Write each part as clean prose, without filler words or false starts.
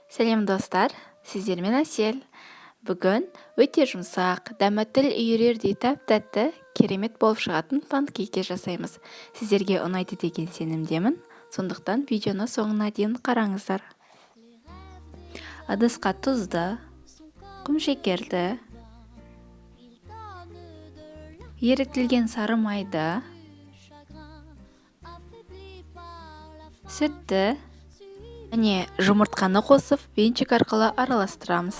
Сәлем достар, сіздермен Әсел. Бүгін өте жұмсақ, дәмі тіл үйірердей тәп-тәтті, керемет болып шығатын панкейк жасаймыз. Сіздерге ұнайды деген сенімдемін, сондықтан видеоны соңына дейін қараңыздар. Ыдысқа тұзды, құмшекерді, ерітілген сары майды, сүтті және жұмыртқаны қосып, венчик арқылы араластырамыз.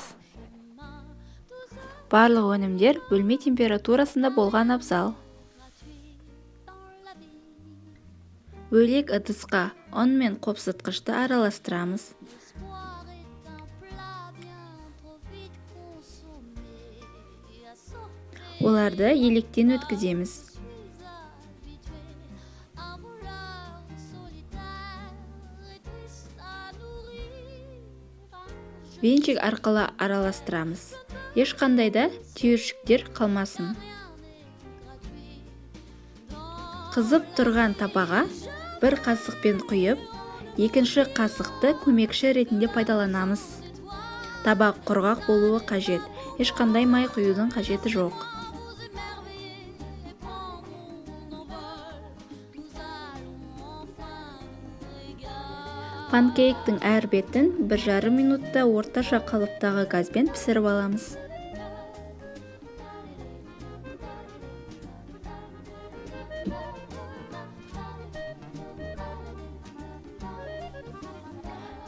Барлық өнімдер бөлме температурасында болған абзал. Бөлек ыдысқа ұн мен қопсытқышты араластырамыз. Оларды електен өткіземіз. Венчик арқылы араластырамыз. Ешқандай да түйіршіктер қалмасын. Қызып тұрған табаға бір қасықпен құйып, екінші қасықты көмекші ретінде пайдаланамыз. Табақ құрғақ болуы қажет. Ешқандай май құюдың қажеті жоқ. Панкейктің әр бетін 1,5 минутта орташа қалыптағы газбен пісіріп аламыз.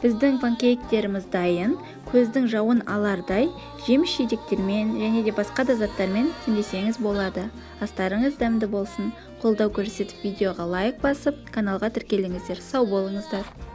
Біздің панкейктеріміз дайын, көздің жауын алардай жеміс-жидектермен және де басқа да заттармен теңдесеңіз болады. Астарыңыз дәмді болсын. Қолдау көрсетіп видеоға лайк басып, каналға тіркеліңіздер. Сау болыңыздар.